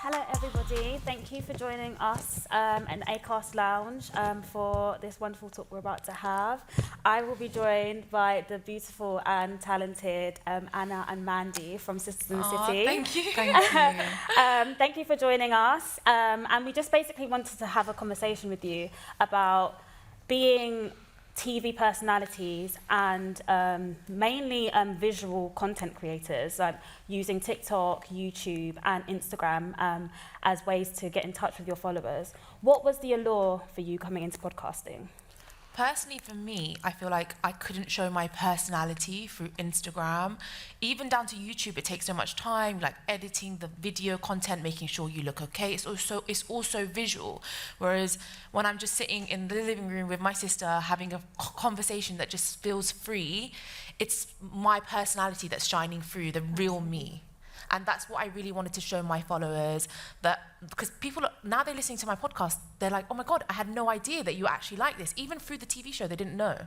Hello everybody, thank you for joining us in Acast Lounge for this wonderful talk we're about to have. I will be joined by the beautiful and talented Anna and Mandi from Sisters in the City. Thank you. Thank you for joining us. And we just basically wanted to have a conversation with you about being TV personalities and mainly visual content creators, using TikTok, YouTube and Instagram as ways to get in touch with your followers. What was the allure for you coming into podcasting? Personally, for me, I feel like I couldn't show my personality through Instagram. Even down to YouTube, it takes so much time, like editing the video content, making sure you look okay. It's also visual. Whereas when I'm just sitting in the living room with my sister, having a conversation that just feels free, it's my personality that's shining through, the real me. And that's what I really wanted to show my followers, that because people, now they're listening to my podcast, they're like, oh my God, I had no idea that you actually like this. Even through the TV show, they didn't know.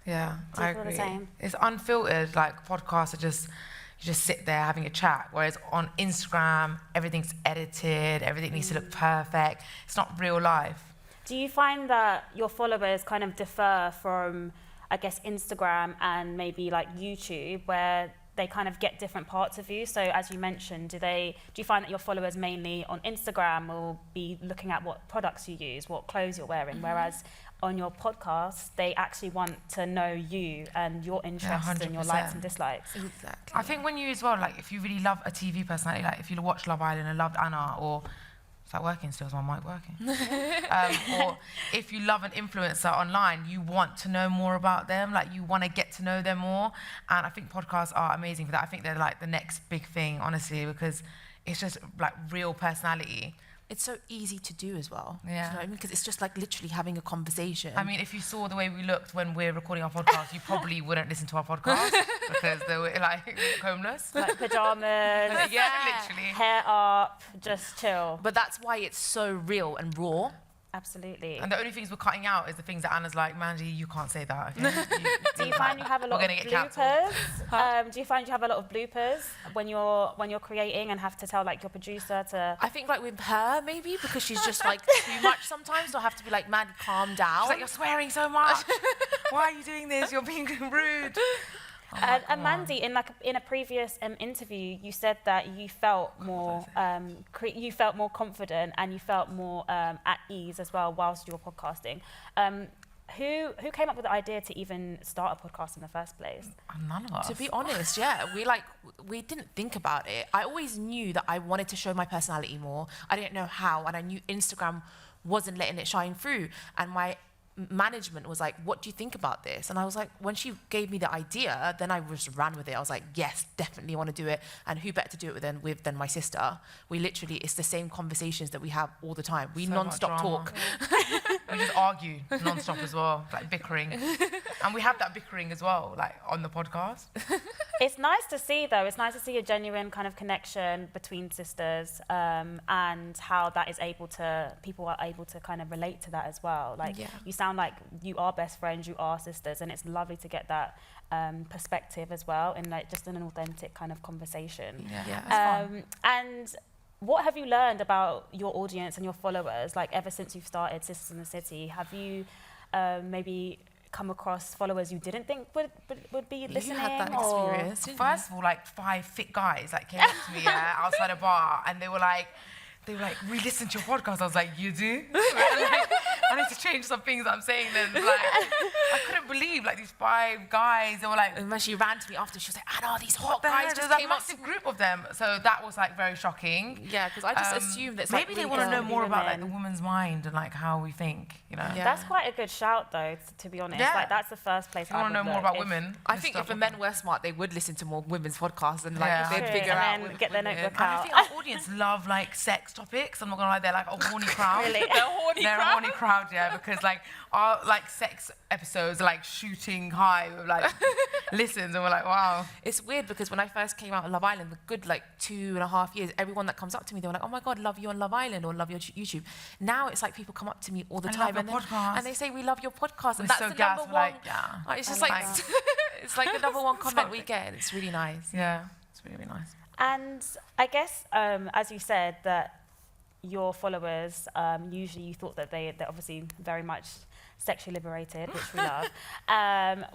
Yeah, Do you I feel agree. the same? It's unfiltered, like podcasts are just, you just sit there having a chat. Whereas on Instagram, everything's edited, everything needs to look perfect. It's not real life. Do you find that your followers kind of differ from, I guess, Instagram and maybe like YouTube, where they kind of get different parts of you? So as you mentioned, do you find that your followers mainly on Instagram will be looking at what products you use, what clothes you're wearing, whereas on your podcast, they actually want to know you and your interests and your likes and dislikes? Exactly. I think when you as well, like if you really love a TV personality, like if you watch Love Island and loved Anna, or is that working still? Is my mic working? Or if you love an influencer online, you want to know more about them, like you want to get to know them more. And I think podcasts are amazing for that. I think they're like the next big thing, honestly, because it's just like real personality. It's so easy to do as well. Yeah. Do you know what I mean? Because it's just like literally having a conversation. I mean, if you saw the way we looked when we're recording our podcast, you probably wouldn't listen to our podcast because they were like homeless. Like pajamas, Yeah, literally. hair up, just chill. But that's why it's so real and raw. Absolutely. And the only things we're cutting out is the things that Anna's like, Mandi, you can't say that, okay? Do you find you have a lot of We're gonna get bloopers? Do you find you have a lot of bloopers when you're creating and have to tell like your producer to? I think like with her, maybe, because she's just like too much sometimes, so I have to be like, man, calm down. She's like, you're swearing so much. Why are you doing this? You're being rude. And Mandi, in a previous interview, you said that you felt more confident and you felt more at ease as well whilst you were podcasting. Who came up with the idea to even start a podcast in the first place? None of us. To be honest, yeah, we didn't think about it. I always knew that I wanted to show my personality more. I didn't know how, and I knew Instagram wasn't letting it shine through. And my management was like, what do you think about this? And I was like, when she gave me the idea, then I just ran with it. I was like, yes, definitely want to do it. And who better to do it with than my sister? We literally, it's the same conversations that we have all the time. We So non-stop much drama. talk. We just argue non-stop as well, like bickering. And we have that bickering as well, like on the podcast. It's nice to see, though. It's nice to see a genuine kind of connection between sisters, and how that is people are able to kind of relate to that as well. Like, Yeah. you sound like you are best friends, you are sisters, and it's lovely to get that perspective as well in like just in an authentic kind of conversation. Yeah. It's fun. And what have you learned about your audience and your followers, like ever since you've started Sisters in the City? Have you maybe come across followers you didn't think would be listening? You had that or- experience, didn't First of all, like 5 fit guys like came up to me outside a bar, and they were like, we listened to your podcast. I was like, you do? Like, I need to change some things that I'm saying then. Like, I couldn't believe, like, these 5 guys, they were like, And when she ran to me after, she was like, Anna, these hot the guys hell? just There's came a up to massive group of them. So that was like very shocking. Yeah, because I just assumed that it's maybe like they really want to know girly more about like the women. woman's mind and like how we think, you know. Yeah. That's quite a good shout, though, to be honest. Yeah. Like, that's the first place If you want to know more about women, I just think start if the men were smart, they would listen to more women's podcasts and like Yeah. they'd True, figure and out. then with get their women. notebook And I out. think our audience love like sex topics. I'm not gonna lie, they're like a horny crowd. Really? They're a horny crowd, yeah, because like our like sex episodes are like shooting high with like listens, and we're like, wow. It's weird because when I first came out on Love Island, the good like 2.5 years, everyone that comes up to me, they're like, oh my God, love you on Love Island or love your YouTube. Now it's like people come up to me all the I time love your podcast. and they say, we love your podcast. And We're that's so the gassed, number we're one. like, yeah. It's just I like, like it's like the number one comment we get. And it's really nice. Yeah, it's really, really nice. And I guess, as you said, that your followers, usually you thought that they're obviously very much sexually liberated, which we love.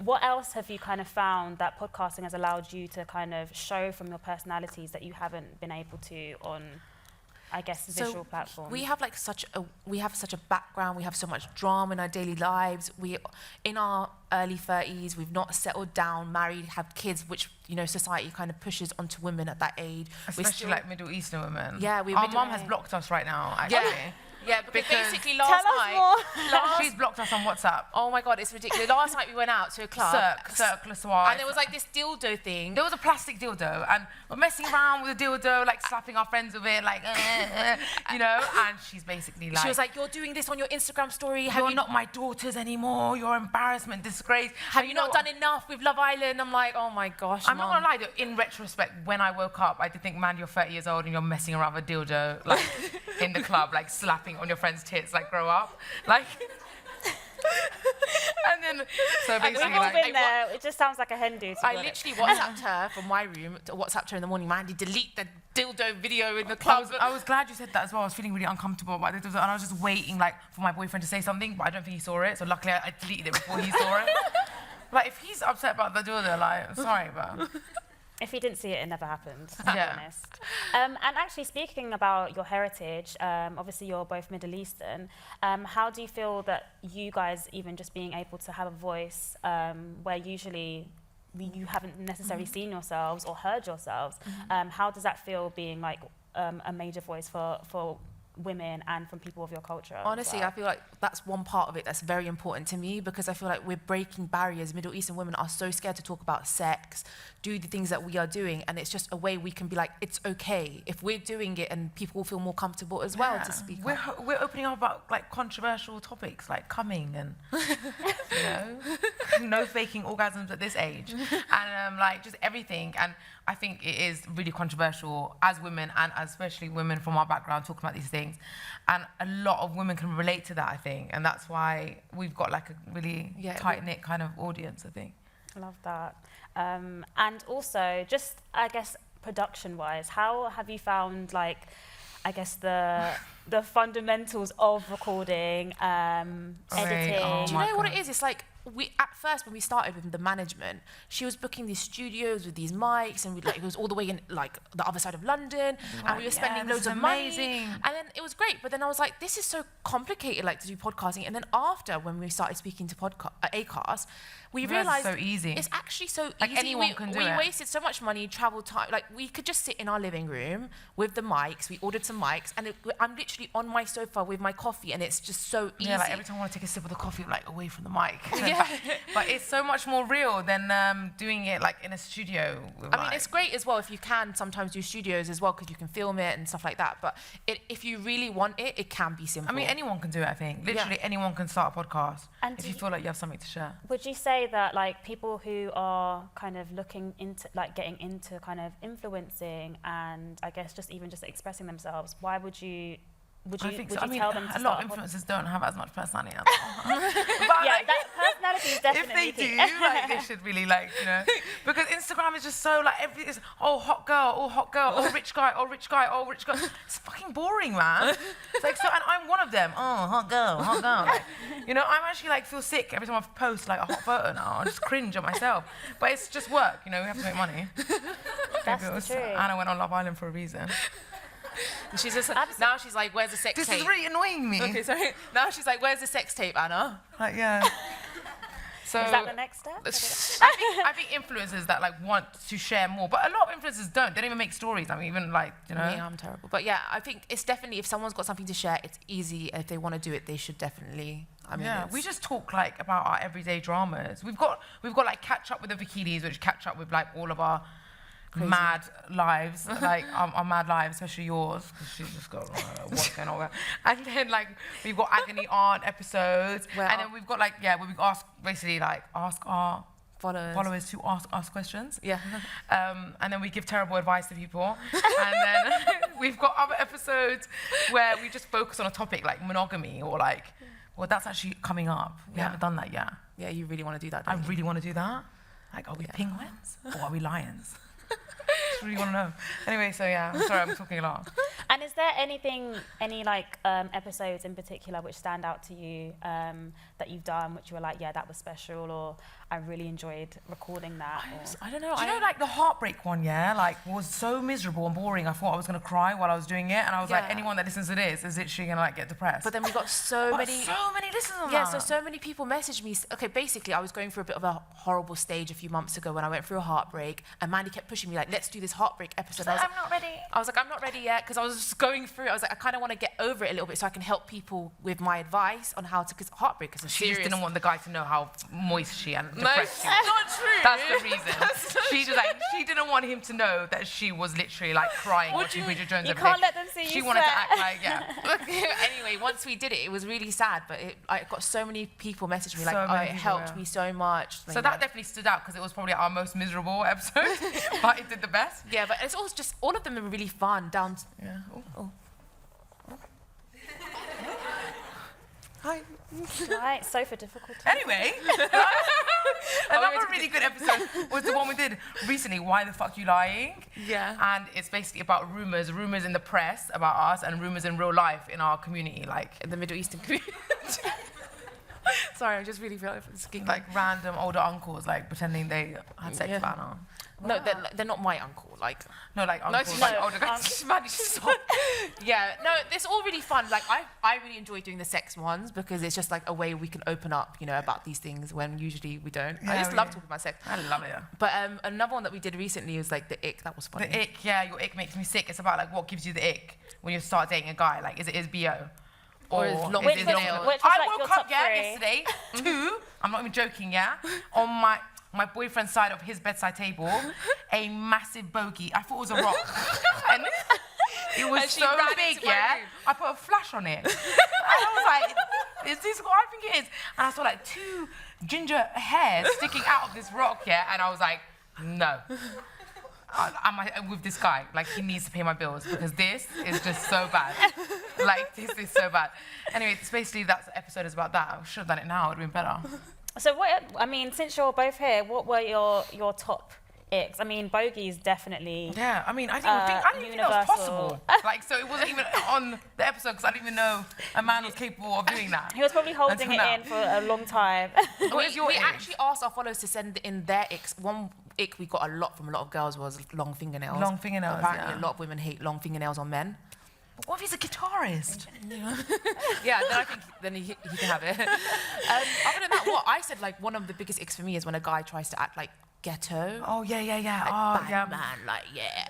What else have you kind of found that podcasting has allowed you to kind of show from your personalities that you haven't been able to on, I guess, visual platforms? We have such a background. We have so much drama in our daily lives. We, in our early 30s, we've not settled down, married, have kids, which society kind of pushes onto women at that age. Especially like Middle Eastern women. Yeah, our mum has blocked us right now. Actually. Yeah, because basically tell last us night, more. She's blocked us on WhatsApp. oh my God, it's ridiculous. Last night we went out to a club. Cirque Le Soir. And there was like this dildo thing. There was a plastic dildo, and we're messing around with the dildo, like slapping our friends with it, like, and she's basically like... She was like, you're doing this on your Instagram story. You're not my daughters anymore. You're embarrassment, disgrace. Have you not done enough with Love Island? I'm like, oh my gosh, I'm not gonna lie, though, in retrospect, when I woke up, I did think, man, you're 30 years old and you're messing around with a dildo, like, in the club, like, slapping on your friend's tits, like, grow up. Like... and then, so basically, We've all been there. It just sounds like a hen do. I literally WhatsApped her from my room, WhatsApped her in the morning, Mandy, delete the dildo video in the club. I was glad you said that as well. I was feeling really uncomfortable about it, and I was just waiting, like, for my boyfriend to say something, but I don't think he saw it, so luckily I deleted it before he saw it. Like, if he's upset about the dildo, like, sorry, but... If you didn't see it, it never happened, to be Yeah. honest. And actually, speaking about your heritage, obviously you're both Middle Eastern. How do you feel that you guys, even just being able to have a voice where usually you haven't necessarily seen yourselves or heard yourselves, how does that feel being like a major voice for women and from people of your culture? Honestly, I feel like that's one part of it that's very important to me, because I feel like we're breaking barriers. Middle Eastern women are so scared to talk about sex, do the things that we are doing, and it's just a way we can be like, it's okay if we're doing it, and people will feel more comfortable as well to speak up. We're opening up about like controversial topics like coming and no faking orgasms at this age, and like just everything. And I think it is really controversial as women, and especially women from our background, talking about these things. And a lot of women can relate to that, I think, and that's why we've got like a really tight-knit kind of audience, I think. I love that. And also, just I guess production-wise, how have you found like, I guess the fundamentals of recording, editing? Do you know what it is? It's like, at first when we started with the management, she was booking these studios with these mics, and it was all the way in like the other side of London, and we were spending loads of money, and then it was great. But then I was like, this is so complicated, like, to do podcasting. And then after, when we started speaking to Acast, we realized it's so easy. It's actually so like easy. Anyone can do we it. wasted so much money, travel time. Like, we could just sit in our living room with the mics. We ordered some mics, and I'm literally on my sofa with my coffee, and it's just so easy. Yeah, like every time I want to take a sip of the coffee, I'm like away from the mic. Yeah. But it's so much more real than doing it like in a studio. I mean, it's great as well if you can sometimes do studios as well, because you can film it and stuff like that. But if you really want it, it can be simple. I mean, anyone can do it, I think. Literally anyone can start a podcast And if you feel like you have something to share. Would you say that like people who are kind of looking into like getting into kind of influencing and I guess just even just expressing themselves, why would you I think would so. you I mean, tell them to a lot start of influencers don't have as much personality as yeah, that personality is definitely if they do, like, they should really, like, because Instagram is just so, like, it's, hot girl, rich guy, rich guy, rich guy. It's fucking boring, man. It's like, so, and I'm one of them. Hot girl. Like, I'm actually, like, feel sick every time I post, like, a hot photo now. I just cringe at myself. But it's just work, we have to make money. That's the truth. Anna went on Love Island for a reason. And she's just now she's like, where's the sex tape? This is really annoying me. Okay, sorry. Now she's like, where's the sex tape, Anna? Like, yeah. So is that the next step? I think influencers that like want to share more, but a lot of influencers don't. They don't even make stories. I mean, even like Me, I'm terrible. But yeah, I think it's definitely, if someone's got something to share, it's easy. If they want to do it, they should definitely. I mean, we just talk like about our everyday dramas. We've got like catch up with the Vakilis, which catch up with like all of our mad lives, like our mad lives, especially yours, because she's just got what's going on. And then like we've got agony aunt episodes, and then we've got like where we ask our followers to ask us questions. Yeah. And then we give terrible advice to people. And then we've got other episodes where we just focus on a topic like monogamy or like, well, that's actually coming up. We haven't done that yet. Yeah, you really want to do that, I really want to do that. Like, are we penguins or are we lions? I really want to know. Anyway, so yeah, I'm sorry, I'm talking a lot. And is there any like episodes in particular which stand out to you that you've done, which you were like, yeah, that was special, or I really enjoyed recording that? I don't know. Do you know, like the heartbreak one, yeah, like was so miserable and boring. I thought I was gonna cry while I was doing it, and I was like, anyone that listens to this is literally gonna like get depressed. But then we got so many listens on Yeah, that. so many people messaged me. Okay, basically, I was going through a bit of a horrible stage a few months ago when I went through a heartbreak, and Mandy kept pushing me like, let's do this heartbreak episode. I'm not ready. I was like, I'm not ready yet, because I was just going through it. I was like, I kind of want to get over it a little bit so I can help people with my advice on how to, because heartbreak is a She serious... just didn't want the guy to know how moist she and No, depressed she was. not true. That's the reason. She just like, she didn't want him to know that she was literally like crying watching Bridget Jones. You every can't day. let them see you She wanted to sweat. act like, yeah. Anyway, once we did it, it was really sad, but I got so many people messaging me like, So oh, many it people, helped yeah. me so much. So that definitely stood out because it was probably our most miserable episode, but it did the best. Yeah, but it's all just, all of them are really fun, down to... Yeah. Oh. Hi. Right, sofa difficulty. Anyway, another really good episode was the one we did recently, Why the Fuck You Lying? Yeah. And it's basically about rumours in the press about us and rumours in real life in our community, like In the Middle Eastern community. Sorry, I just really feel like it's like random older uncles like pretending they had sex with Anna. No, they're not my uncle. Like, No, like no, uncles, like older guys. stop. Yeah, no, it's all really fun. Like, I really enjoy doing the sex ones because it's just like a way we can open up, you know, about these things when usually we don't. I Yeah, just love talking about sex. I love it. But another one that we did recently was like the ick. That was funny. The ick, yeah, your ick makes me sick. It's about like what gives you the ick when you start dating a guy. Like, is it his BO? Or his long Which was fingernails. like I your woke top up, yeah, three? yesterday, 2, I'm not even joking, yeah, on my boyfriend's side of his bedside table, a massive bogey. I thought it was a rock. And it was And she so ran big, into my yeah. room. I put a flash on it. And I was like, is this what I think it is? And I saw like 2 ginger hairs sticking out of this rock, yeah, and I was like, no. I'm with this guy, like he needs to pay my bills because this is just so bad. Like this is so bad. Anyway, it's basically that episode is about that. I should have done it now, it would have been better. So what? I mean, since you're both here, what were your top icks? I mean, bogey's definitely. Yeah, I mean, I didn't even think that was possible. Like, so it wasn't even on the episode because I didn't even know a man was capable of doing that. He was probably holding Until it now. in for a long time. What is your we ick? actually asked our followers to send in their icks. One ick we got a lot from a lot of girls was long fingernails. Long fingernails, Apparently, yeah. a lot of women hate long fingernails on men. But what if he's a guitarist? Yeah, then I think he can have it. Other than that, what I said, like one of the biggest icks for me is when a guy tries to act like ghetto. Oh yeah. Like, Oh bad yeah. man, like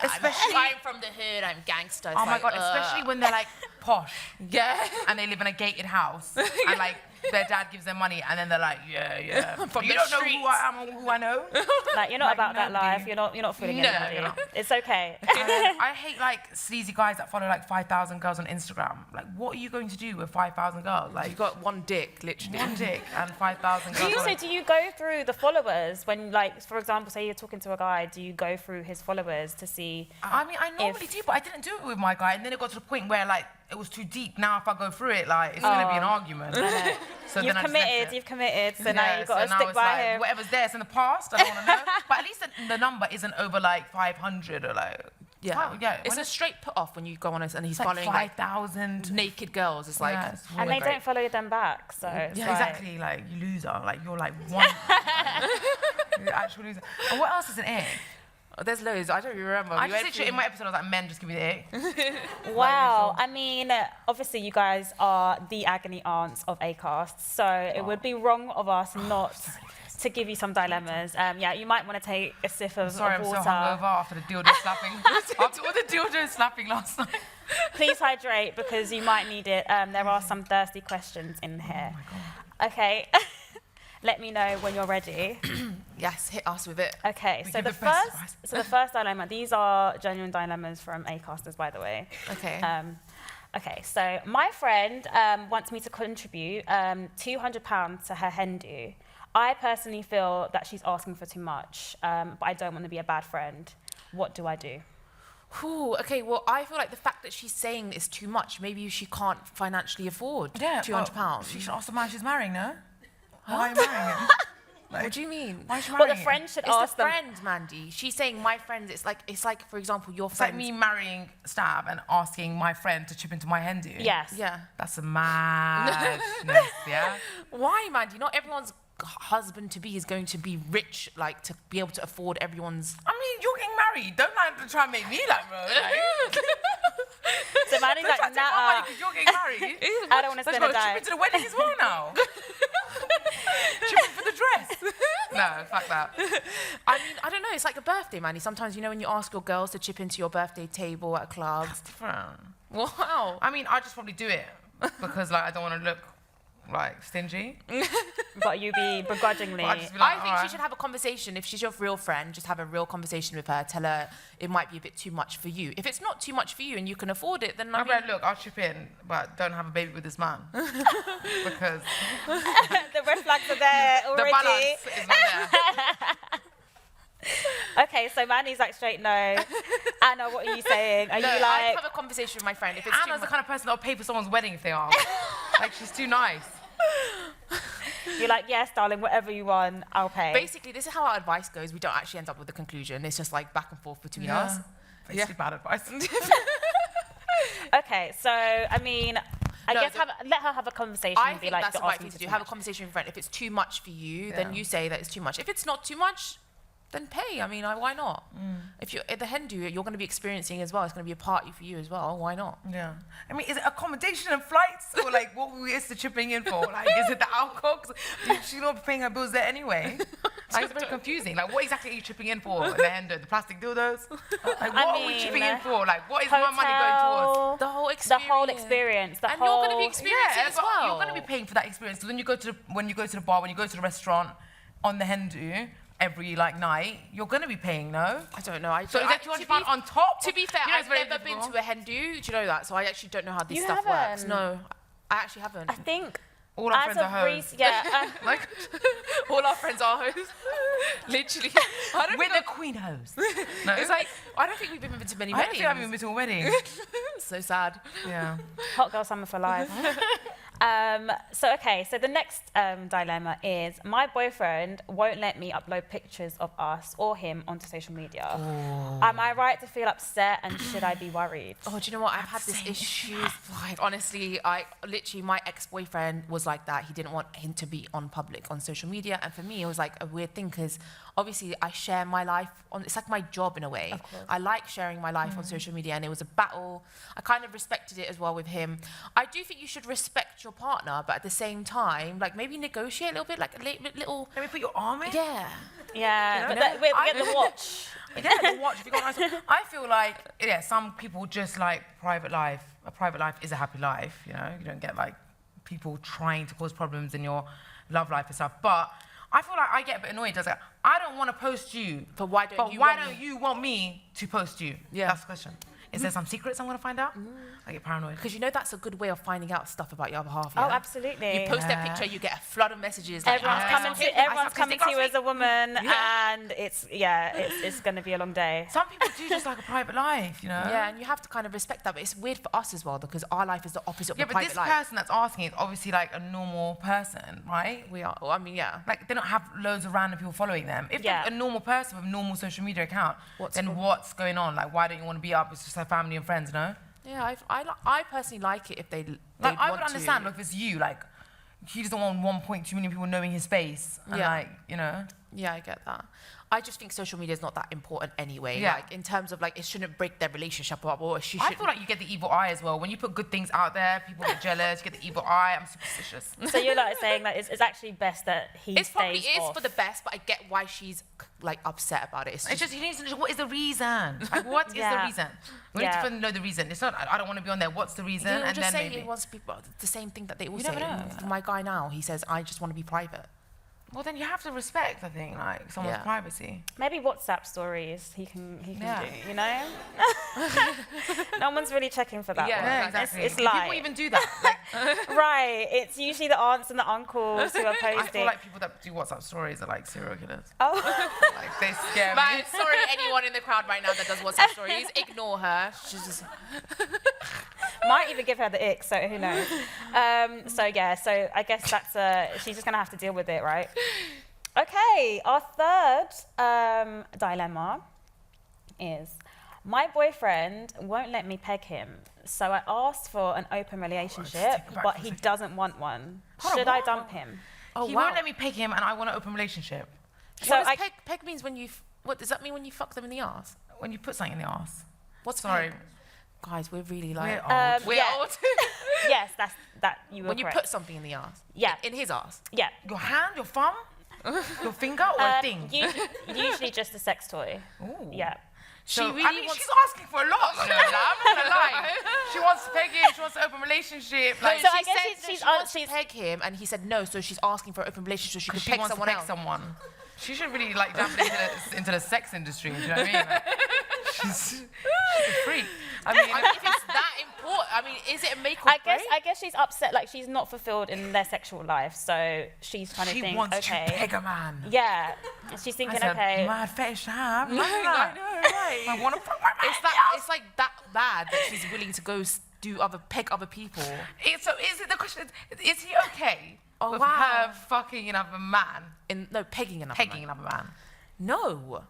Especially- I'm from the hood, I'm gangster. It's Oh my like, god, especially when they're like posh yeah. and they live in a gated house and like their dad gives them money and then they're like, yeah. From you the don't know streets. who I am or who I know. Like you're not Like, about that nobody- life. You're not fooling No, anybody. you're not. It's okay. And then I hate like sleazy guys that follow like 5,000 girls on Instagram. Like, what are you going to do with 5,000 girls? Like, You got one dick, literally. one dick and 5,000 girls. Do you go through the followers when, like, for example, say you're talking to a guy? Do you go through his followers to see? I mean, I normally do, but I didn't do it with my guy. And then it got to the point where like it was too deep. Now if I go through it, like it's gonna be an argument. So You've then I just left it. committed. So now you've got to so now stick it's by like, him. whatever's there, it's in the past. I don't want to know. But at least the number isn't over like 500 or like. Yeah. It's when a straight put off when you go on and he's like following like 5,000. naked girls. It's like, Yeah, it's And they weird. don't follow them back. So it's Yeah, like, exactly. Like you loser. Like you're like one. You're an actual loser. And what else is an ick? there's loads. I don't even remember. I We just went literally through- in my episode I was like, men just give me the ick. Wow. I mean, obviously you guys are the agony aunts of Acast, so it would be wrong of us not to give you some dilemmas. Yeah, you might want to take a sip of Sorry, I'm so water. hungover after the dildo slapping. After all the dildo slapping last night. Please hydrate because you might need it. There are some thirsty questions in here. Okay. Let me know when you're ready. Yes, hit us with it. Okay, We so give the the best first dilemma. These are genuine dilemmas from Acasters, by the way. Okay. Okay, so my friend wants me to contribute £200 to her hen do. I personally feel that she's asking for too much, but I don't want to be a bad friend. What do I do? Ooh, okay, well, I feel like the fact that she's saying is too much. Maybe she can't financially afford £200. She should ask the man she's marrying, no? Why are you marrying him? Like, What do you mean? why is she Well, the marrying friend should It's ask the them. friend, Mandy. She's saying my friend. It's like, for example, your It's like friend. me marrying Stab and asking my friend to chip into my hen do. Yes. Yeah. That's a madness, yeah? Why, Mandy? Not everyone's husband to be is going to be rich, like to be able to afford everyone's. I mean, you're getting married. Don't like try and make me like, bro. Like, So Manny's don't like, try to take my money nah, because you're getting married. I don't want to So spend you a got to chip dime. into the wedding as well now. Chipping for the dress. No, fuck that. I mean, I don't know. It's like a birthday, Mandy. Sometimes you know when you ask your girls to chip into your birthday table at a club. That's different. Wow. I mean, I just probably do it because like I don't want to look like stingy. But you be begrudgingly. But I just be like, I think alright. she should have a conversation. If she's your real friend, just have a real conversation with her. Tell her it might be a bit too much for you. If it's not too much for you and you can afford it, then I I'm mean, like, look, I'll chip in, but don't have a baby with this man because The red flags are there the already. balance is not there. Okay, so Manny's like straight no. Anna, what are you saying? Are no, you I'd like, have a conversation with my friend. If it's too Anna's the much, kind of person that'll pay for someone's wedding if they ask. Like, she's too nice. you're like, yes, darling, whatever you want, I'll pay. basically, this is how our advice goes. We don't actually end up with a conclusion. It's just like back and forth between us. Basically bad advice. Okay, so I mean, I No, guess let her have a conversation I and be think like, that's the "You're right asking thing to for do. too Have a much." conversation with your friend. If it's too much for you, then Yeah. you say that it's too much. If it's not too much, then pay. I mean, why not? If you're at the hen do, you're going to be experiencing as well. It's going to be a party for you as well. Why not? Yeah. I mean, is it accommodation and flights? Or like, what is the chipping in for? Like, is it the alcohol? 'Cause she's not paying her bills there anyway. Like, it's very confusing. Like, what exactly are you chipping in for? The end, the plastic dildos? Like, what are we chipping in for? Like, what is my money going towards? The whole The experience. whole experience. The And whole. you're going to be experiencing it as but well. you're going to be paying for that experience. Because when you go to the bar, when you go to the restaurant on the hen do every like night, you're going to be paying, no? I don't know. So is that £200 on top? To be fair, You know, it's I've very never been difficult. to a hen do. Do you know that? So I actually don't know how this You stuff works. haven't? No, I actually haven't. I think. All our as friends are of hoes. yeah. Like, All our friends are hoes. Literally. I don't we're think the queen host. No? it's like, I don't think we've been to many I don't weddings. think I've even been to a wedding. So sad. Yeah. Hot girl summer for life. So the next dilemma is my boyfriend won't let me upload pictures of us or him onto social media. Am I right to feel upset and should I be worried? Oh, do you know what? I've had this issue. Like, honestly, my ex-boyfriend was like that. He didn't want him to be on public, on social media. And for me, it was like a weird thing because obviously I share my life on, it's like my job in a way. Of course. I like sharing my life on social media and it was a battle. I kind of respected it as well with him. I do think you should respect your partner, but at the same time, like maybe negotiate a little bit, like a little, Let me put your arm in. yeah. Yeah, You know, but we get the watch. Yeah, the watch. If you got nice, I feel like some people just like private life. A private life is a happy life. You know, you don't get like people trying to cause problems in your love life and stuff. But I feel like I get a bit annoyed. Like, I don't want to post you, But why but don't you why want don't me? you want me to post you? Yeah. That's the question. Is there some secrets I'm gonna find out? I get paranoid. Because you know that's a good way of finding out stuff about your other half. Oh, Yeah? absolutely. You post that Yeah. picture, you get a flood of messages. Like, Everyone's Yeah. coming to everyone's coming to you as a woman, Yeah. and it's going to be a long day. Some people do just like a private life, you know. Yeah, and you have to kind of respect that. But it's weird for us as well because our life is the opposite of Yeah, the but private this life. person that's asking is obviously like a normal person, right? We are. Well, I mean, yeah. Like, they don't have loads of random people following them. If Yeah. they're a normal person with a normal social media account, then what's going on? Like, why don't you want to be up? It's just their family and friends, no? Yeah, I personally like it if they Like, I would want understand to. like, if it's you, like, he doesn't want 1.2 million people knowing his face. And, Yeah. like, you know. Yeah, I get that. I just think social media is not that important anyway. Yeah. Like in terms of like it shouldn't break their relationship up or she I should. feel like you get the evil eye as well. When you put good things out there, people get jealous, you get the evil eye. I'm superstitious. So you're like saying that it's actually best that he It probably stays is off. for the best, but I get why she's like upset about it. It's It's just, just, he needs to know what is the reason? Like, what is Yeah. the reason? We need Yeah. to know the reason. It's not, I don't want to be on there. What's the reason? he'll And just then say maybe. he wants people the same thing that they all You say. never know. My guy now, he says, I just want to be private. Well, then you have to respect, I think, like, someone's Yeah. privacy. Maybe WhatsApp stories he can Yeah. do, you know? No one's really checking for that Yeah, one. Yeah, exactly. It's Do light. people even do that? Like, Right, it's usually the aunts and the uncles who are posting. I feel like people that do WhatsApp stories are like serial killers. Oh, Like, they scare me. Man, sorry, anyone in the crowd right now that does WhatsApp stories, ignore her. She's just. might even give her the ick, so who knows? So I guess she's just gonna have to deal with it, right? Okay, our third dilemma is my boyfriend won't let me peg him. So I asked for an open relationship, but he doesn't want one. Should I dump him? Oh, He wow. won't let me peg him, and I want an open relationship. So What does peg means when you... What does that mean when you fuck them in the ass? When you put something in the ass. What's Sorry. peg? Guys, we're really like... We're old. We're yeah. old. Yes, that you were When you correct. put something in the ass. Yeah. In his ass. Yeah. Your hand, your thumb, your finger, or a thing? Usually just a sex toy. Ooh. Yeah. So, She really I mean, wants- she's asking for a lot. I'm not gonna lie. She wants to peg him. She wants an open relationship. Like, So I she guess said she's she wants to she's- peg him, and he said no. So she's asking for an open relationship so she could she peg wants someone to peg else. someone. She should really like jump into the sex industry. Do you know what I mean? Like, she's a freak. I mean, if it's that important, I mean, is it a make or I break? guess she's upset, like she's not fulfilled in their sexual life, so she's trying to She think, wants okay, to peg a man. yeah, she's thinking, I said, okay, mad fetish to have. I know, right? I want to fuck my man. It's like that bad that she's willing to go peg other people. So is it the question? Is he okay Oh, with wow. her fucking another man, Pegging another pegging man. another man? No.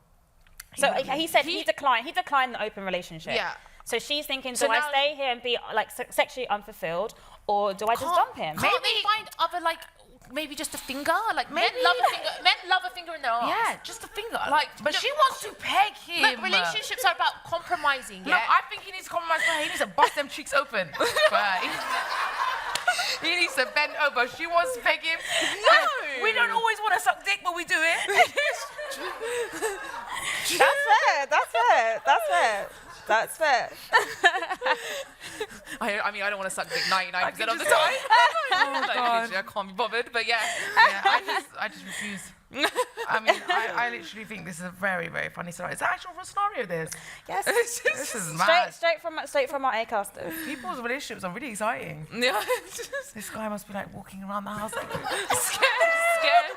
so he said he declined the open relationship. Yeah. So she's thinking, So do I now- stay here and be like sexually unfulfilled, or do I just dump him? Can't they find other like maybe just a finger? Like men love a finger in their arse. Yeah, just a finger. Like, but no- she wants to peg him. Look, relationships are about compromising. Look, Yeah. I think he needs to compromise for her. He needs to bust them cheeks open. But he needs to bend over. She wants to peg him. No! We don't always want to suck dick, but we do it. That's fair. I mean, I don't want to suck dick 99% could of the just- time. Oh, Like, God. literally, I can't be bothered. But yeah. Yeah, I just refuse. I mean, I literally think this is a very, very funny story. It's an actual scenario, this. Yes. This is mad. straight from our Acasters. People's relationships are really exciting. Yeah. This guy must be like walking around the house like, Scared.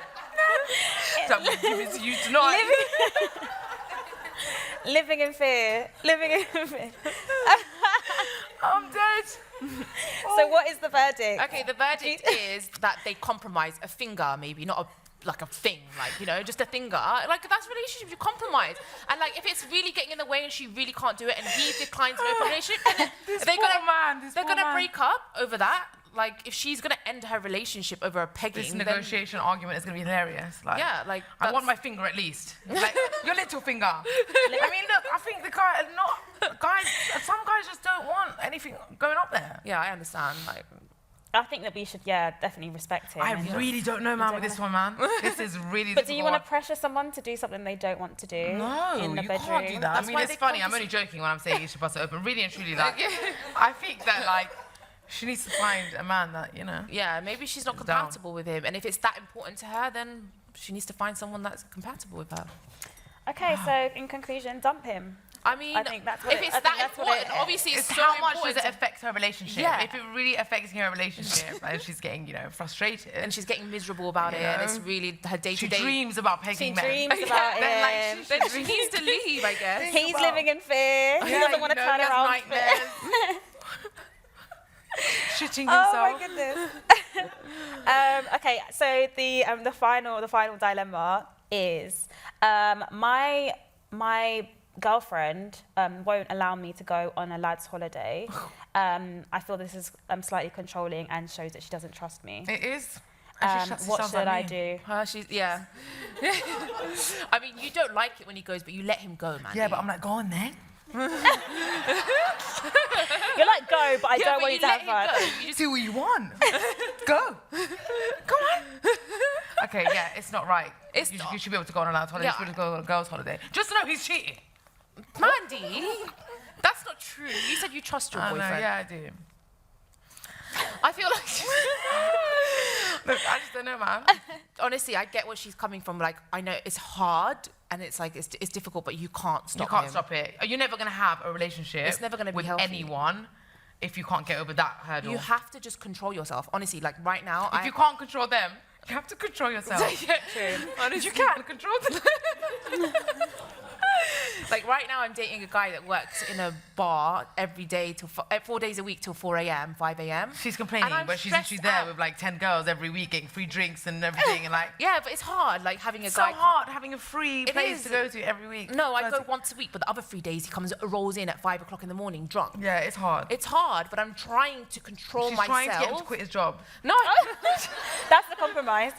so I'm gonna give it to you tonight. Living in fear. I'm dead. So what is the verdict? Okay, the verdict is that they compromise a finger, maybe not like a thing, like, you know, just a finger. Like, that's relationship, you compromise. And like, if it's really getting in the way and she really can't do it and he declines an open relationship, then This they're poor gonna man, this they're poor gonna man. break up over that. Like, if she's gonna end her relationship over a pegging, This then negotiation argument is gonna be hilarious. Like, yeah, like I want my that's- finger at least. Like, your little finger. I mean, look, I think the guy, some guys just don't want anything going up there. Yeah, I understand. Like, I think that we should, definitely respect him. I and- really don't know, man, with this one, man. This is really But do you want to difficult. pressure someone to do something they don't want to do No, in the you bedroom? can't do that. That's I mean, why it's they funny. call I'm this- only joking when I'm saying you should bust it open. Really and truly, like, I think that, like, she needs to find a man that, you know. yeah, maybe she's not Down. compatible with him, and if it's that important to her, then she needs to find someone that's compatible with her. Okay, so in conclusion, dump him. I mean, I think that's what if it- it's I think that that's what important, it is. obviously it's It's so how much important does it to- affect her relationship? Yeah. If it really affects her relationship and she's getting, you know, frustrated. and she's getting miserable about it, and it's really her she day-to-day. dreams about pegging She men. dreams about Then, like, him. Then she needs to leave, I guess. He's about- living in fear. He Yeah, doesn't you want to know, turn he has around. nightmares. Shitting Oh himself. my goodness. Okay, so the final dilemma is my girlfriend won't allow me to go on a lad's holiday. I feel this is slightly controlling and shows that she doesn't trust me. It is. And she shuts What herself should at I me. do? Yeah. I mean, you don't like it when he goes, but you let him go, man. Yeah, but I'm like, go on then. You're like, go, but I Yeah, don't but want you to let have him fun. go. You You just do what you want. Go. Go on. Okay, yeah, it's not right. It's you, not. you should be able to go on a lad's holiday. Yeah. You should go on a girl's holiday. Just to know he's cheating. Mandy, that's not true. You said you trust your I know, boyfriend. yeah, I do. I feel like, Look, I just don't know, man. honestly, I get where she's coming from. Like, I know it's hard and it's like it's difficult, but you can't stop You can't him. stop it. You're never going to have a relationship It's never gonna be with healthy. anyone if you can't get over that hurdle. You have to just control yourself. Honestly, like right now, If you can't control them, you have to control yourself. Yeah, true. You can control them. Like right now, I'm dating a guy that works in a bar every day till 4 days a week till 4 a.m., 5 a.m. She's complaining, And I'm but she's stressed literally there out. with like 10 girls every week getting free drinks and everything, and like. Yeah, but it's hard, like having a It's so guy. hard having a free It place is. to go to every week. No, I So go once a week, but the other 3 days he rolls in at 5 o'clock in the morning drunk. Yeah, it's hard. It's hard, but I'm trying to control She's myself. trying to get him to quit his job. No, That's the compromise.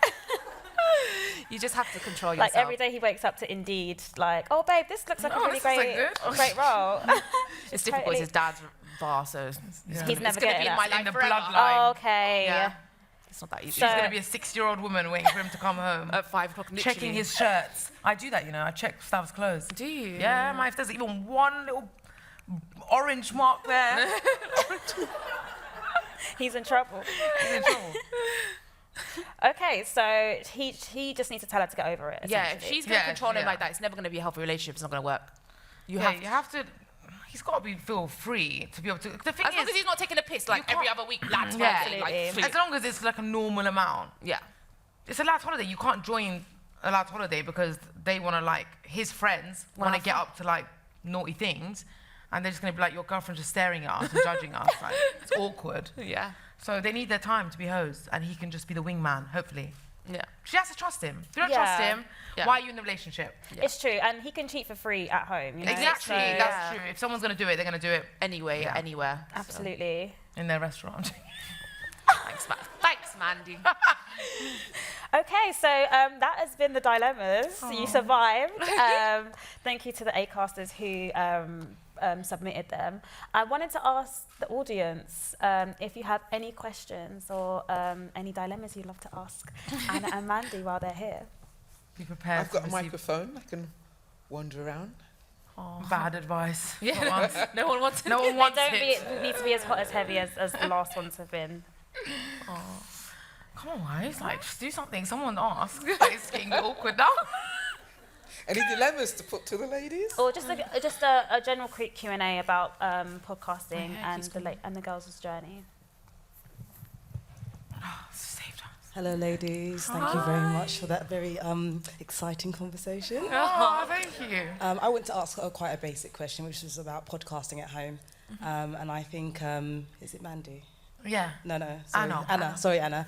you just have to control yourself. Like every day he wakes up to Indeed, like, oh babe, this looks like a Oh, really this looks great, good. great role. It's difficult. It's his dad's bar, so Yeah. He's never it's going to getting be in it. my In life the forever. bloodline. Oh, okay. Yeah, it's not that easy. So- She's going to be a 6-year-old woman waiting for him to come home. At 5 o'clock, literally. Checking his shirts. I do that, you know. I check Stav's clothes. Do you? Yeah, if there's even one little orange mark there, He's in trouble. he's in trouble. Okay, so he just needs to tell her to get over it. Yeah, if essentially. she's going to Yeah, control him yeah. like that, it's never going to be a healthy relationship. It's not going to work. You Yeah, have to. he's got to feel free to be able to. The thing As long is, as he's not taking a piss like you every can't- other week, lads Yeah. holiday, like, Absolutely. as long as it's like a normal amount. yeah. It's a lad's holiday. You can't join a lad's holiday because they want to, like, his friends want to have get fun. up to, like, naughty things. And they're just going to be like, your girlfriend's just staring at us and judging us. Like, it's awkward. Yeah. So they need their time to be hosts, and he can just be the wingman, hopefully. Yeah. She has to trust him. If you don't Yeah. trust him, Yeah. why are you in the relationship? It's true, and he can cheat for free at home. You know? Exactly, So- that's true. If someone's going to do it, they're going to do it Anyway, Yeah. anywhere. So. Absolutely. in their restaurant. Thanks, Mandy. Okay, so that has been the dilemmas. You survived. Thank you to the Acasters who submitted them. I wanted to ask the audience if you have any questions or any dilemmas you'd love to ask Anna and Mandy while they're here. Be prepared. I've got a to receive microphone. I can wander around. bad advice. Yeah. Not once. No one wants to. No one wants Don't it. need to be as hot as heavy as the last ones have been. Come on, guys. Like, just do something. Someone ask. Like, it's getting awkward now. Any dilemmas to put to the ladies? Or just a general quick Q&A about podcasting My hair and keeps the girls' journey. Saved us. Hello, ladies. Thank you very much for that very exciting conversation. Oh, thank you. I want to ask quite a basic question, which is about podcasting at home. And I think, is it Mandy? Yeah. No, sorry. Anna. Sorry, Anna.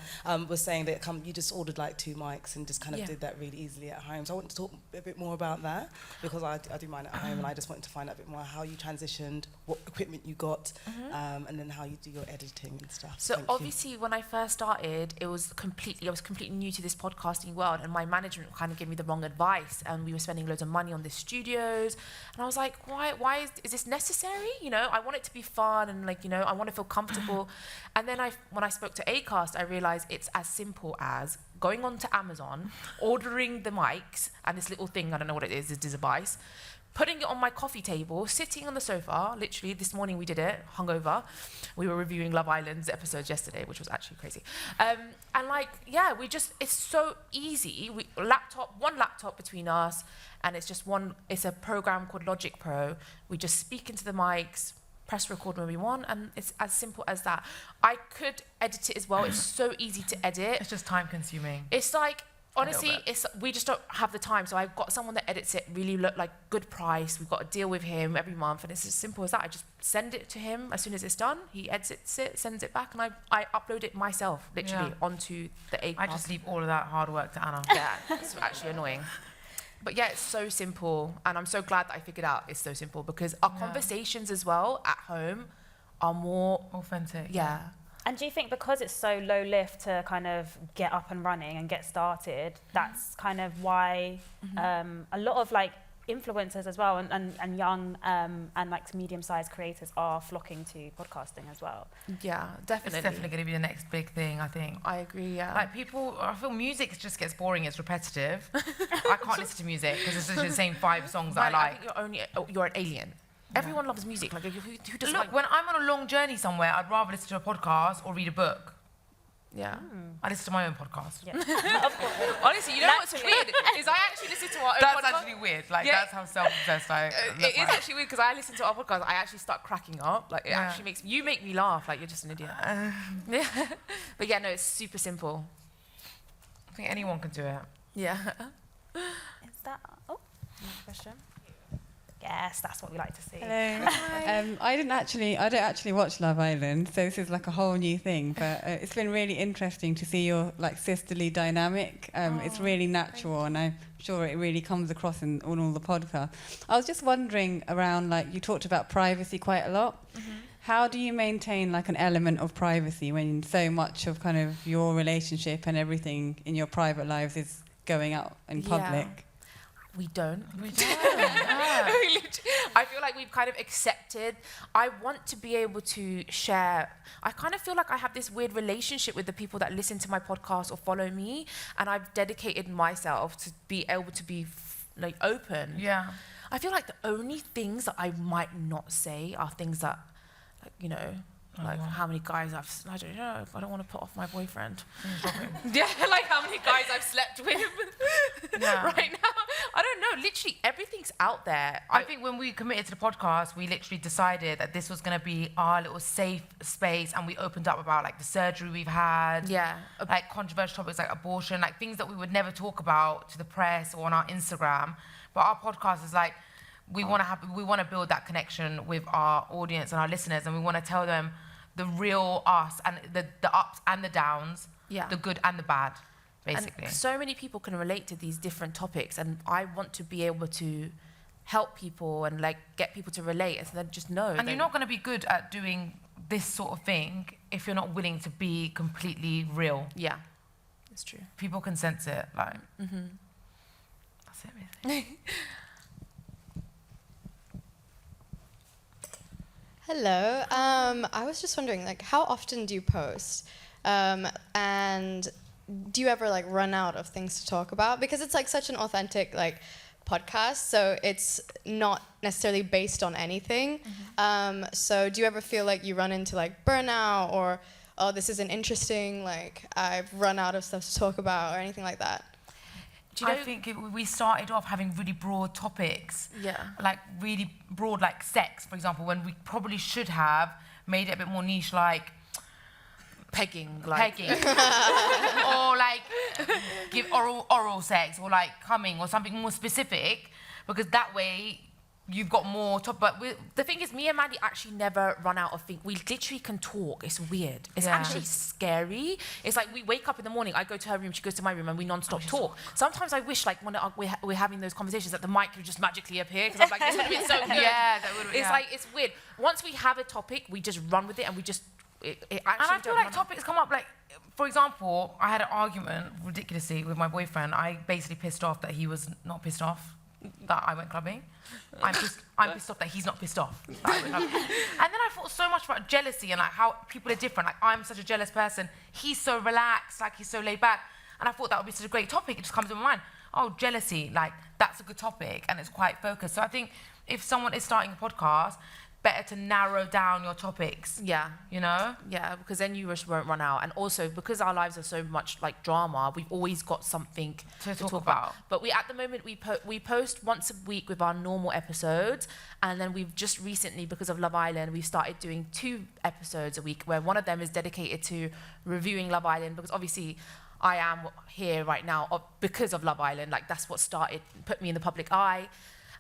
Was saying that you just ordered like 2 mics and just kind of Yeah. did that really easily at home. So I want to talk a bit more about that because I do mine at home and I just wanted to find out a bit more how you transitioned, what equipment you got, and then how you do your editing and stuff. So Thank you. obviously, when I first started, I was completely new to this podcasting world, and my management kind of gave me the wrong advice, and we were spending loads of money on the studios, and I was like, why is this necessary? You know, I want it to be fun, and like, you know, I want to feel comfortable. And then when I spoke to Acast, I realized it's as simple as going onto Amazon, ordering the mics and this little thing, I don't know what it is, this device, putting it on my coffee table, sitting on the sofa. Literally, this morning we did it, hungover. We were reviewing Love Island's episodes yesterday, which was actually crazy. And like, yeah, it's so easy. One laptop between us, and it's a program called Logic Pro. We just speak into the mics, press record when we want, and it's as simple as that. I could edit it as well. It's so easy to edit. It's just time consuming. It's like, honestly, bit. we just don't have the time. So I've got someone that edits it really like good price. We've got a deal with him every month, and it's as simple as that. I just send it to him as soon as it's done. He edits it, sends it back, and I upload it myself, literally, Yeah. onto the Acast. I just leave all of that hard work to Anna. Yeah, it's actually annoying. But yeah, it's so simple, and I'm so glad that I figured out it's so simple because our conversations as well at home are more, Authentic. yeah. And do you think because it's so low lift to kind of get up and running and get started, that's kind of why a lot of like influencers as well and young and like medium-sized creators are flocking to podcasting as well? Yeah, It's definitely. definitely going to be the next big thing, I think. I agree, yeah. Like I feel music just gets boring, it's repetitive. I can't listen to music because it's literally the same 5 songs that I like. I think you're an alien. Everyone loves music. Like, who doesn't Look, like... when I'm on a long journey somewhere, I'd rather listen to a podcast or read a book. Yeah. I listen to my own podcast. Yeah, of course. Honestly, you know what's Naturally. weird? Is I actually listen to our own That's podcast. actually weird. Like, Yeah. that's how self-obsessed I am. It is actually weird because I listen to our podcast. I actually start cracking up. Like, it Yeah. actually you make me laugh. Like, you're just an idiot. Yeah. But yeah, no, it's super simple. I think anyone can do it. Yeah. Is that... Oh, another question. Yes, that's what we like to see. Hello. I don't actually watch Love Island, so this is like a whole new thing. But it's been really interesting to see your like sisterly dynamic. It's really natural, and I'm sure it really comes across on all the podcasts. I was just wondering around, like, you talked about privacy quite a lot. How do you maintain like an element of privacy when so much of kind of your relationship and everything in your private lives is going out in public? We don't. We don't. I feel like we've kind of accepted. I want to be able to share. I kind of feel like I have this weird relationship with the people that listen to my podcast or follow me, and I've dedicated myself to be able to be like open. Yeah. I feel like the only things that I might not say are things that, like, you know, like how many guys I don't know, I don't want to put off my boyfriend. Yeah, like how many guys I've slept with right now. I don't know, literally everything's out there. I think when we committed to the podcast, we literally decided that this was going to be our little safe space, and we opened up about like the surgery we've had, like controversial topics like abortion, like things that we would never talk about to the press or on our Instagram. But our podcast is like, we want to build that connection with our audience and our listeners, and we want to tell them the real us and the ups and the downs, the good and the bad, basically. And so many people can relate to these different topics, and I want to be able to help people and like get people to relate, and so then just know. And you're not going to be good at doing this sort of thing if you're not willing to be completely real. Yeah, it's true. People can sense it, like. That's it, basically. Hello. I was just wondering, like, how often do you post? And do you ever like run out of things to talk about? Because it's like such an authentic like podcast, so it's not necessarily based on anything. So do you ever feel like you run into like burnout, or oh, this isn't interesting, like I've run out of stuff to talk about, or anything like that? I think we started off having really broad topics. Yeah. Like really broad, like sex, for example, when we probably should have made it a bit more niche, like pegging. Or like give oral sex, or like coming, or something more specific, because that way you've got more top. But the thing is, me and Mandi actually never run out of things. We literally can talk. It's weird. It's actually scary. It's like we wake up in the morning, I go to her room, she goes to my room, and we non-stop talk. Sometimes I wish, like, when we're having those conversations, that the mic would just magically appear, because I'm like, this would have been so good. Yeah, that would have been. It's like, it's weird. Once we have a topic, we just run with it, and we just, it actually and I feel like topics come up, like, for example, I had an argument, ridiculously, with my boyfriend. I basically pissed off that he was not pissed off that I went clubbing. I'm pissed off that he's not pissed off that I went clubbing. And then I thought so much about jealousy and like how people are different. Like, I'm such a jealous person. He's so relaxed, like he's so laid back. And I thought that would be such a great topic. It just comes to my mind. Oh, jealousy, like that's a good topic, and it's quite focused. So I think if someone is starting a podcast, better to narrow down your topics. Yeah. You know? Yeah, because then you just won't run out. And also, because our lives are so much like drama, we've always got something to talk about. But at the moment, we post once a week with our normal episodes. And then we've just recently, because of Love Island, we've started doing 2 episodes a week, where one of them is dedicated to reviewing Love Island, because obviously I am here right now because of Love Island. Like, that's what put me in the public eye.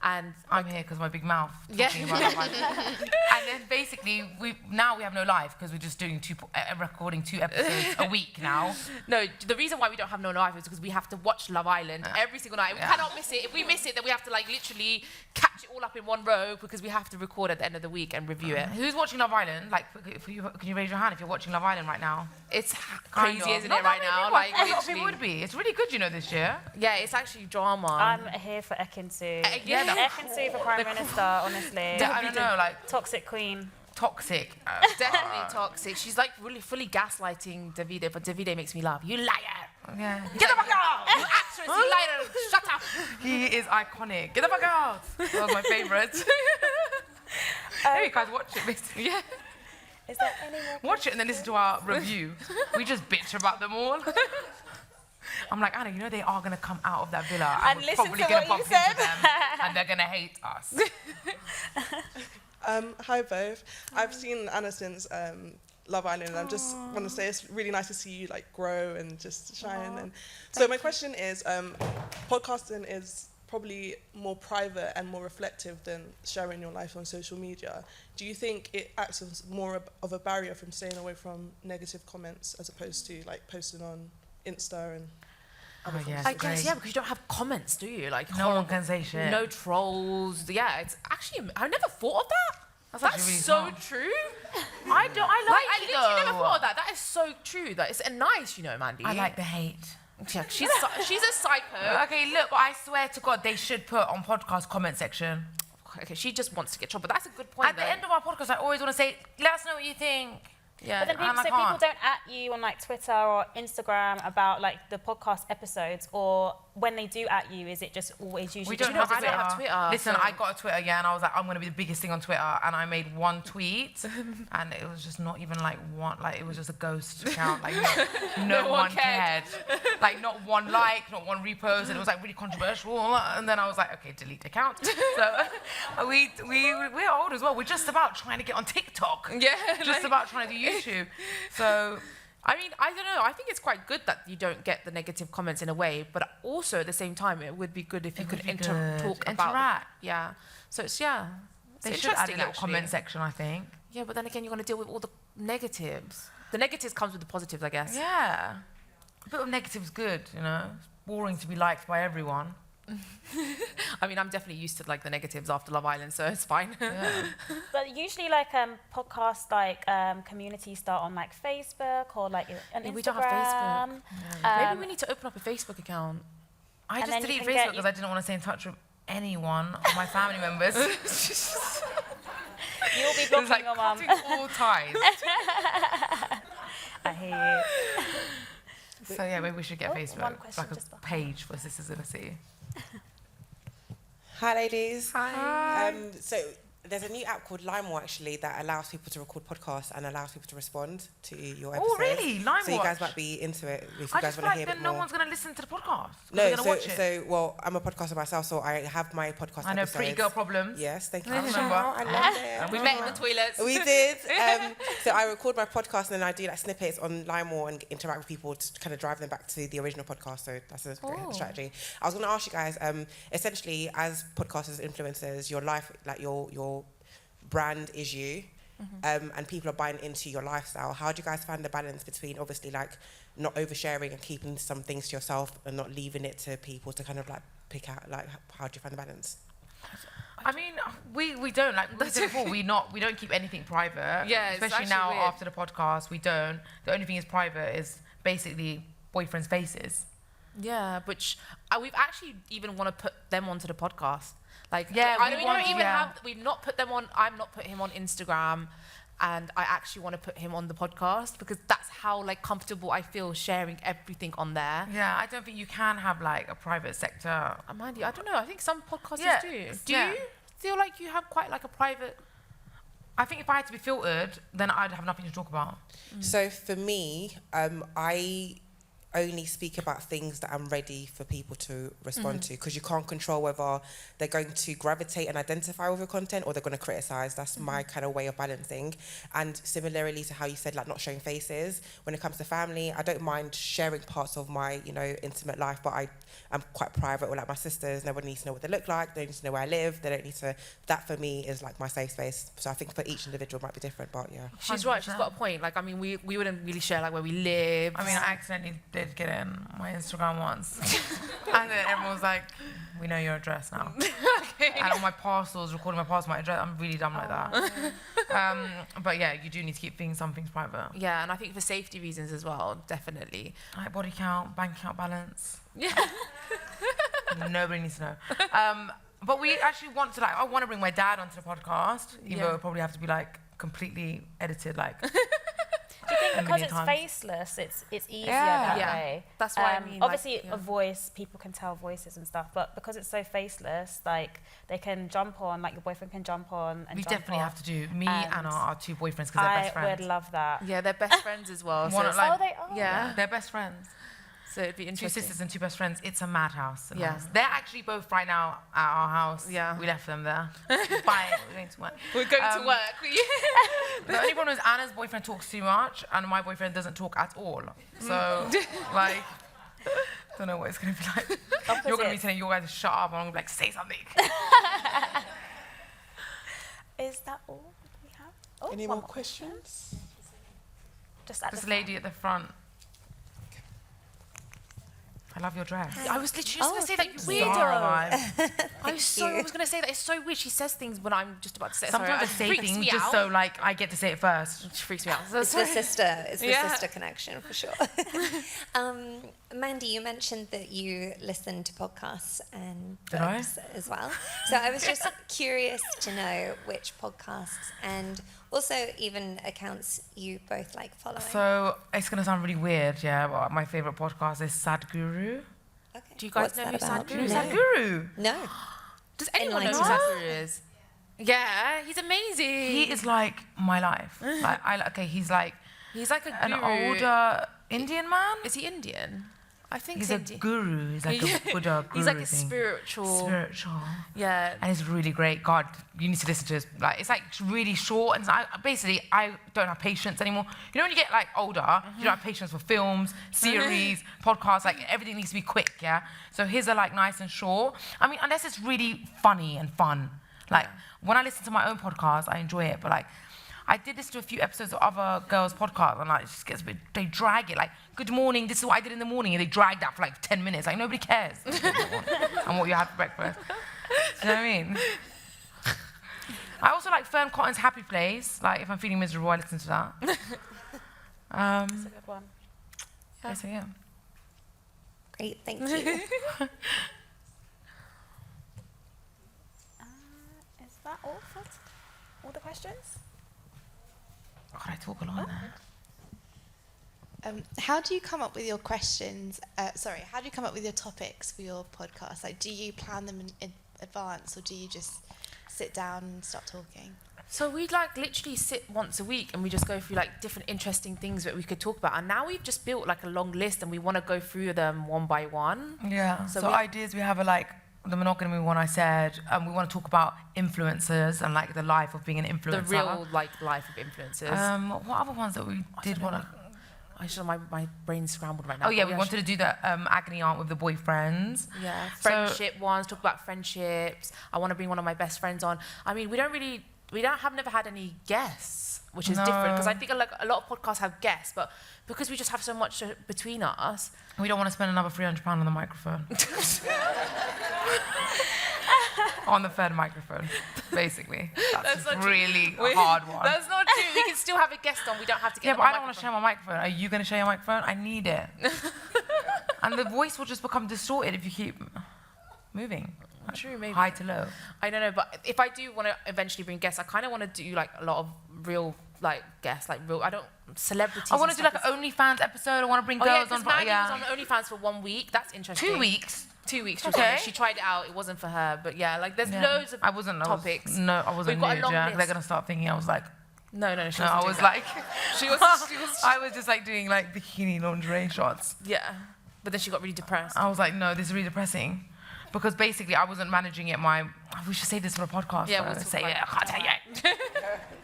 And I'm here because of my big mouth talking about Love Island. And then basically, we have no life, because we're just doing recording 2 episodes a week now. No, the reason why we don't have no life is because we have to watch Love Island every single night. We cannot miss it. If we miss it, then we have to like literally catch it all up in one row, because we have to record at the end of the week and review it. Who's watching Love Island? Like, can you raise your hand if you're watching Love Island right now? It's crazy, isn't it, right now? Like, a lot of people would be. It's really good, you know, this year. Yeah, it's actually drama. I'm here for Ekin-Su. Ekin-Su for Prime Minister, honestly. I don't know, like toxic queen. Toxic. Definitely toxic. She's like really fully gaslighting Davide, but Davide makes me laugh. You liar! Yeah. Get the fuck out! You actress, you liar! Shut up! He is iconic. Get the fuck out! That was my favourite. Hey, you guys watch it, basically. Yeah. Is there any more? Watch it and then listen to our review. We just bitch about them all. I'm like, Anna, you know they are going to come out of that villa and we're probably going to bump into them and they're going to hate us. Hi both. I've seen Anna since Love Island, and I just want to say it's really nice to see you like grow and just shine. And so my question is, podcasting is probably more private and more reflective than sharing your life on social media. Do you think it acts as more of a barrier from staying away from negative comments as opposed to like posting on Insta and other forms of I social guess, media? yeah, because you don't have comments, do you? Like No one can say shit. No trolls. Yeah, it's actually, I never thought of that. That's actually really so smart. true. I I literally never thought of that. That is so true. That it's nice, you know, Mandy. I like the hate. Yeah, she's a psycho. Okay, look, I swear to God, they should put on podcast comment section. Okay, she just wants to get trouble. That's a good point. At the end of our podcast, I always want to say, let us know what you think. Yeah. But then people, and I so people can't. don't at you on like Twitter or Instagram about like the podcast episodes, or when they do at you, is it just always usually? We don't just have I don't have Twitter, Listen, so- I got a Twitter, yeah, and I was like, I'm going to be the biggest thing on Twitter. And I made one tweet, and it was just not even like one, like it was just a ghost account. Like no one cared. Like not one like, not one repost. And it was like really controversial. And then I was like, okay, delete the account. So we're old as well. We're just about trying to get on TikTok. Yeah, Just about trying to do YouTube. So I mean, I don't know. I think it's quite good that you don't get the negative comments in a way, but also at the same time, it would be good if you could would be talk good. about. Interact. Yeah. So it's It's they should add a interesting, little actually. comment section, I think. Yeah, but then again, you're going to deal with all the negatives. The negatives comes with the positives, I guess. Yeah. A bit of negative's good, you know. It's boring to be liked by everyone. I mean, I'm definitely used to like the negatives after Love Island, so it's fine. Yeah. But usually, like podcasts, like communities start on like Facebook or like an Instagram. We don't have Facebook. Maybe we need to open up a Facebook account. I And just then you deleted can Facebook get- because I didn't want to stay in touch with anyone of my family members. You'll be It blocking was like your mum. cutting all ties. I hear you. So yeah, maybe we should get Oh, one Facebook, question like a just behind. page for Sisters in the Sea. Hi, ladies. Hi. So there's a new app called LimeWire actually that allows people to record podcasts and allows people to respond to your episodes. Oh, really? So you guys LimeWire? might be into it if you I guys just feel want to like hear a then bit no more. one's going to listen to the podcast. No, They're going to watch it. well, I'm a podcaster myself, so I have my podcast I know, episodes. Pretty Girl Problems. Yes, thank you. I remember. I love it. We met in the toilets. We did. So I record my podcast and then I do like snippets on LimeWire and interact with people to kind of drive them back to the original podcast. So that's a great strategy. I was going to ask you guys, essentially, as podcasters, influencers, your life, like your brand is you, and people are buying into your lifestyle. How do you guys find the balance between obviously like not oversharing and keeping some things to yourself and not leaving it to people to kind of like pick out? Like, how do you find the balance? I mean, we don't, like we said before, we don't keep anything private. Yeah, it's especially actually now weird. after the podcast, we don't. The only thing is private is basically boyfriends' faces. Yeah, which we've actually even want to put them onto the podcast. Like, Yeah, I we don't want- even yeah. have. We've not put them on. I'm not put him on Instagram, and I actually want to put him on the podcast because that's how like comfortable I feel sharing everything on there. Yeah, I don't think you can have like a private sector. Mandy, I don't know. I think some podcasters Yeah, do. Do yeah. you feel like you have quite like a private? I think if I had to be filtered, then I'd have nothing to talk about. So for me, I only speak about things that I'm ready for people to respond to, because you can't control whether they're going to gravitate and identify with your content or they're going to criticize. That's my kind of way of balancing. And similarly to how you said, like not showing faces, when it comes to family, I don't mind sharing parts of my, intimate life, but I'm quite private with like my sisters. Nobody needs to know what they look like. They don't need to know where I live. They don't need to, that for me is like my safe space. So I think for each individual it might be different, but yeah. She's right. She's got a point. Like, I mean, we wouldn't really share like where we live. I mean, I accidentally did get in my Instagram once. And then everyone was like, we know your address now. And on my parcels, recording my parcel, my address, I'm really dumb like that. But yeah, you do need to keep some things private. Yeah, and I think for safety reasons as well, definitely. Like body count, bank account balance. Yeah. Nobody needs to know. But we actually want to I want to bring my dad onto the podcast, even though it'll probably have to be like completely edited, like. Do you think a because million it's times. faceless, it's easier Yeah. that Yeah. way? That's why I mean, like, obviously, yeah. a voice, people can tell voices and stuff, but because it's so faceless, like they can jump on, like your boyfriend can jump on and We jump definitely off. have to do. Me And and our two boyfriends, because they're best I friends. would love that. Yeah, they're best friends as well. So One it's like- Oh, they are. yeah. They're best friends. So it'd be Two interesting. sisters and two best friends. It's a madhouse. in Yeah. ours. They're actually both right now at our house. Yeah. We left them there. Bye. We're going to work. We're going Um, to work. The only problem is Anna's boyfriend talks too much and my boyfriend doesn't talk at all. So, like, Don't know what it's going to be like. Opposite. You're going to be telling you guys to shut up, and I'm going to be like, say something. Is that all we have? Oh, Any one more questions? Just at This the lady at the front. I love your dress. I was literally just going to say that, you Zara weirdo. vibe. I was going to say that it's so weird. She says things when I'm just about to say it. Sometimes I Sorry, say freaks things me just out. so like I get to say it first. It freaks me out. So It's the sorry. sister. It's the Yeah. sister connection for sure. Mandy, you mentioned that you listen to podcasts and Did I? books as well. So I was just curious to know which podcasts and also even accounts you both like following. So it's going to sound really weird, yeah, but my favourite podcast is Sadhguru. Okay. Do you guys What's know that who about? Sadhguru is? No. Sadhguru. No. Does anyone know who Enlighten Sadhguru is? Yeah, he's amazing. He is like my life. Like, he's like He's like a an guru. older Indian man. Is he Indian? I think He's he's a Indian. guru. He's like a Buddha guru He's like a thing. spiritual. Yeah. And it's really great. God, you need to listen to this. Like, it's like really short. And I don't have patience anymore. You know when you get like older, you don't have patience for films, series, podcasts. Like everything needs to be quick. Yeah. So his are like nice and short. I mean, unless it's really funny and fun. Like when I listen to my own podcast, I enjoy it. But like, I did listen to a few episodes of other girls' podcasts, and like, it just gets a bit, they drag it. Like, good morning, this is what I did in the morning, and they drag that for like 10 minutes. Like, nobody cares. And what you had for breakfast. Do you know what I mean? I also like Fern Cotton's Happy Place. Like, if I'm feeling miserable, I listen to that. That's a good one. So yeah. Great, thank you. Is that all for all the questions? God, I talk a lot now. How do you come up with your questions? How do you come up with your topics for your podcast? Like, do you plan them in advance, or do you just sit down and start talking? So we'd like literally sit once a week and we just go through like different interesting things that we could talk about. And now we've just built like a long list and we want to go through them one by one. Yeah. So we- ideas, we have a like the monogamy one I said. We want to talk about influencers and like the life of being an influencer. The real like life of influencers. What other ones that we did want to? I should my brain's scrambled right now. Oh yeah, but we wanted to do the agony aunt with the boyfriends. Yeah, So- friendship ones. Talk about friendships. I want to bring one of my best friends on. I mean, we have never had any guests, which is different because I think like a lot of podcasts have guests, but because we just have so much between us, We don't want to spend another £300 on the microphone. On the third microphone, basically. That's a not true. really hard one. That's not true. We can still have a guest on. We don't have to get. Yeah, them but on I don't want to microphone. share my microphone. Are you going to share your microphone? I need it. And the voice will just become distorted if you keep moving. True, maybe. High to low. I don't know, but if I do want to eventually bring guests, I kind of want to do like a lot of real like guests, like real. I don't celebrities. I want to and do like stuff. an OnlyFans episode. I want to bring Oh yeah, girls on. because Mandy was on OnlyFans for 1 week. That's interesting. 2 weeks. 2 weeks. She, Okay. was on it. She tried it out. It wasn't for her, but yeah, like there's loads of topics. I wasn't We've got a nude, long yeah. list. They're going to start thinking I was like... No, she No, wasn't I doing was that. like... She was. I was just like doing like bikini lingerie shots. Yeah, but then she got really depressed. I was like, no, this is really depressing. Because basically I wasn't managing it. We should say this for a podcast. Yeah, though. we'll talk say about it. it. I can't tell you.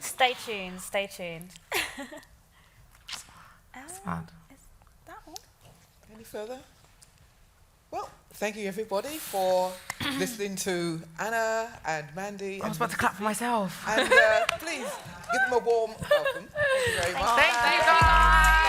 Stay tuned. Stay tuned. It's mad. Is that all? Any further? Well, thank you everybody for listening to Anna and Mandy. I was about to clap for myself. And please give them a warm welcome. Thank you very much. Thank you guys.